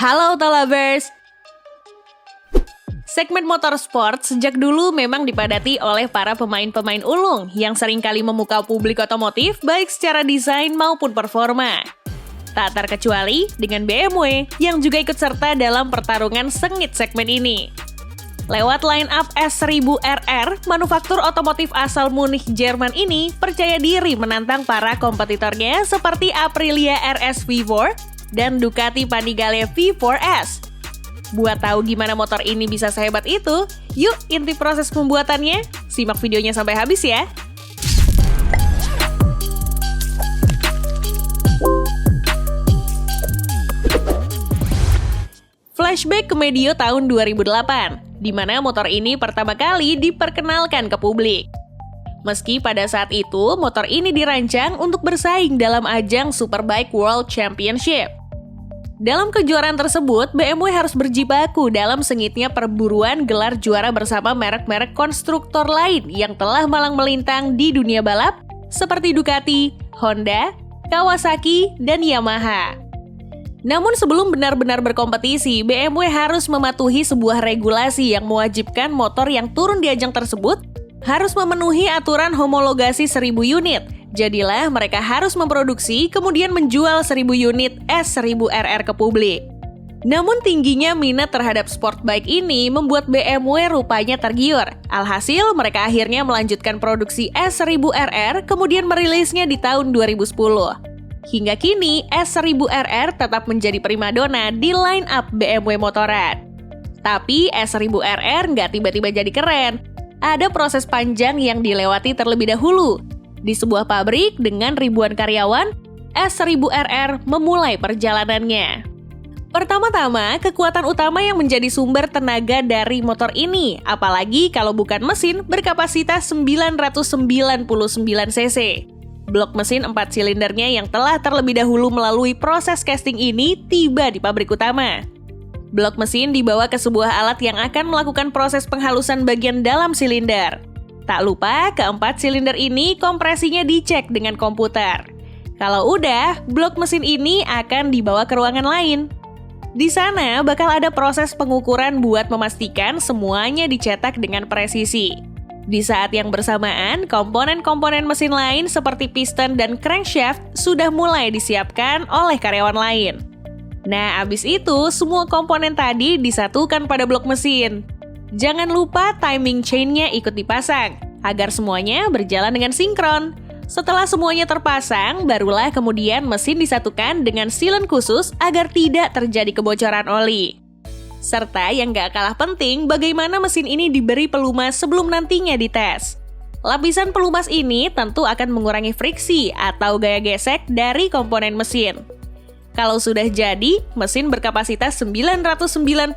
Halo Auto-Lovers! Segmen motorsport sejak dulu memang dipadati oleh para pemain-pemain ulung yang seringkali memukau publik otomotif baik secara desain maupun performa. Tak terkecuali dengan BMW yang juga ikut serta dalam pertarungan sengit segmen ini. Lewat line-up S1000RR, manufaktur otomotif asal Munich, Jerman ini percaya diri menantang para kompetitornya seperti Aprilia RS V4 dan Ducati Panigale V4S. Buat tahu gimana motor ini bisa sehebat itu, yuk intip proses pembuatannya. Simak videonya sampai habis ya. Flashback ke medio tahun 2008, di mana motor ini pertama kali diperkenalkan ke publik. Meski pada saat itu, motor ini dirancang untuk bersaing dalam ajang Superbike World Championship. Dalam kejuaraan tersebut, BMW harus berjibaku dalam sengitnya perburuan gelar juara bersama merek-merek konstruktor lain yang telah malang melintang di dunia balap seperti Ducati, Honda, Kawasaki, dan Yamaha. Namun sebelum benar-benar berkompetisi, BMW harus mematuhi sebuah regulasi yang mewajibkan motor yang turun di ajang tersebut harus memenuhi aturan homologasi 1000 unit. Jadilah mereka harus memproduksi kemudian menjual 1000 unit S1000RR ke publik. Namun tingginya minat terhadap sport bike ini membuat BMW rupanya tergiur. Alhasil mereka akhirnya melanjutkan produksi S1000RR kemudian merilisnya di tahun 2010. Hingga kini S1000RR tetap menjadi primadona di line-up BMW motoran. Tapi S1000RR nggak tiba-tiba jadi keren. Ada proses panjang yang dilewati terlebih dahulu. Di sebuah pabrik dengan ribuan karyawan, S1000RR memulai perjalanannya. Pertama-tama, kekuatan utama yang menjadi sumber tenaga dari motor ini, apalagi kalau bukan mesin berkapasitas 999 cc. Blok mesin 4 silindernya yang telah terlebih dahulu melalui proses casting ini tiba di pabrik utama. Blok mesin dibawa ke sebuah alat yang akan melakukan proses penghalusan bagian dalam silinder. Tak lupa, keempat silinder ini kompresinya dicek dengan komputer. Kalau udah, blok mesin ini akan dibawa ke ruangan lain. Di sana bakal ada proses pengukuran buat memastikan semuanya dicetak dengan presisi. Di saat yang bersamaan, komponen-komponen mesin lain seperti piston dan crankshaft sudah mulai disiapkan oleh karyawan lain. Nah, abis itu semua komponen tadi disatukan pada blok mesin. Jangan lupa timing chain-nya ikut dipasang, agar semuanya berjalan dengan sinkron. Setelah semuanya terpasang, barulah kemudian mesin disatukan dengan silen khusus agar tidak terjadi kebocoran oli. Serta yang gak kalah penting, bagaimana mesin ini diberi pelumas sebelum nantinya dites. Lapisan pelumas ini tentu akan mengurangi friksi atau gaya gesek dari komponen mesin. Kalau sudah jadi, mesin berkapasitas 999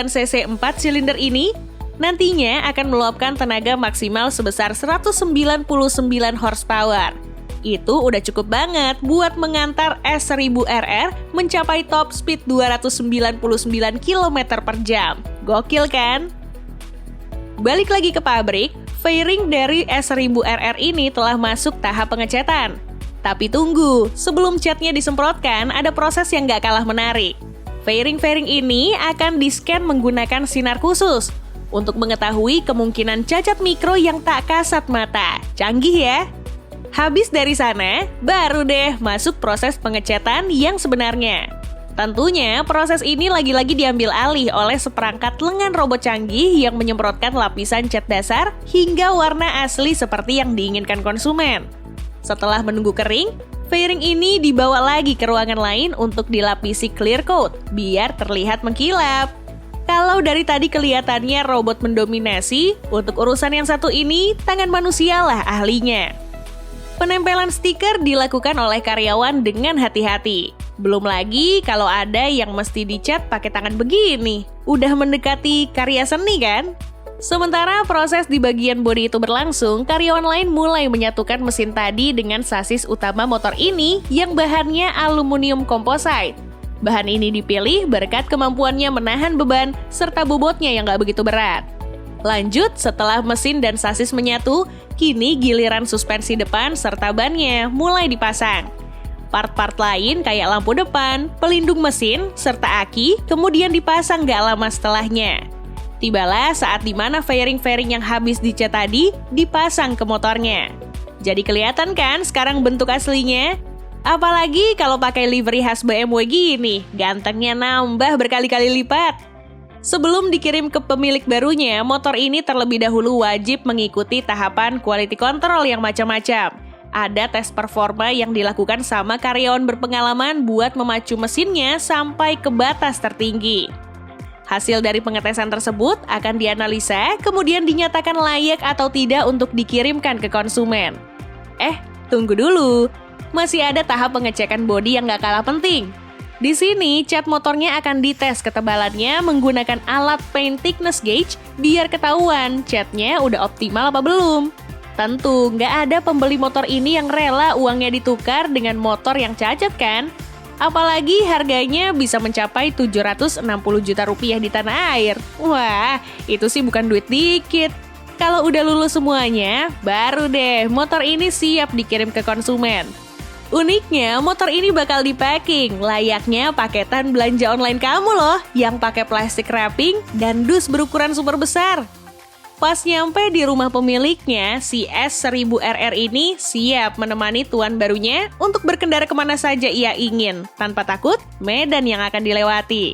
cc 4 silinder ini nantinya akan meluapkan tenaga maksimal sebesar 199 horsepower. Itu udah cukup banget buat mengantar S1000RR mencapai top speed 299 km per jam. Gokil kan? Balik lagi ke pabrik, fairing dari S1000RR ini telah masuk tahap pengecetan. Tapi tunggu, sebelum catnya disemprotkan, ada proses yang gak kalah menarik. Fairing-fairing ini akan di-scan menggunakan sinar khusus untuk mengetahui kemungkinan cacat mikro yang tak kasat mata. Canggih ya? Habis dari sana, baru deh masuk proses pengecetan yang sebenarnya. Tentunya, proses ini lagi-lagi diambil alih oleh seperangkat lengan robot canggih yang menyemprotkan lapisan cat dasar hingga warna asli seperti yang diinginkan konsumen. Setelah menunggu kering, fairing ini dibawa lagi ke ruangan lain untuk dilapisi clear coat, biar terlihat mengkilap. Kalau dari tadi kelihatannya robot mendominasi, untuk urusan yang satu ini, tangan manusialah ahlinya. Penempelan stiker dilakukan oleh karyawan dengan hati-hati. Belum lagi kalau ada yang mesti dicat pakai tangan begini. Udah mendekati karya seni kan? Sementara proses di bagian bodi itu berlangsung, karyawan lain mulai menyatukan mesin tadi dengan sasis utama motor ini yang bahannya aluminium composite. Bahan ini dipilih berkat kemampuannya menahan beban serta bobotnya yang gak begitu berat. Lanjut, setelah mesin dan sasis menyatu, kini giliran suspensi depan serta bannya mulai dipasang. Part-part lain kayak lampu depan, pelindung mesin, serta aki kemudian dipasang gak lama setelahnya. Tibalah saat dimana fairing-fairing yang habis dicat tadi dipasang ke motornya. Jadi kelihatan kan sekarang bentuk aslinya? Apalagi kalau pakai livery khas BMW gini, gantengnya nambah berkali-kali lipat. Sebelum dikirim ke pemilik barunya, motor ini terlebih dahulu wajib mengikuti tahapan quality control yang macam-macam. Ada tes performa yang dilakukan sama karyawan berpengalaman buat memacu mesinnya sampai ke batas tertinggi. Hasil dari pengetesan tersebut akan dianalisa, kemudian dinyatakan layak atau tidak untuk dikirimkan ke konsumen. Tunggu dulu. Masih ada tahap pengecekan bodi yang gak kalah penting. Di sini, cat motornya akan dites ketebalannya menggunakan alat paint thickness gauge biar ketahuan catnya udah optimal apa belum. Tentu, nggak ada pembeli motor ini yang rela uangnya ditukar dengan motor yang cacat kan? Apalagi harganya bisa mencapai 760 juta rupiah di tanah air. Wah, itu sih bukan duit dikit. Kalau udah lulus semuanya, baru deh motor ini siap dikirim ke konsumen. Uniknya, motor ini bakal dipacking, layaknya paketan belanja online kamu loh, yang pakai plastik wrapping dan dus berukuran super besar. Pas nyampe di rumah pemiliknya, si S1000RR ini siap menemani tuan barunya untuk berkendara kemana saja ia ingin, tanpa takut medan yang akan dilewati.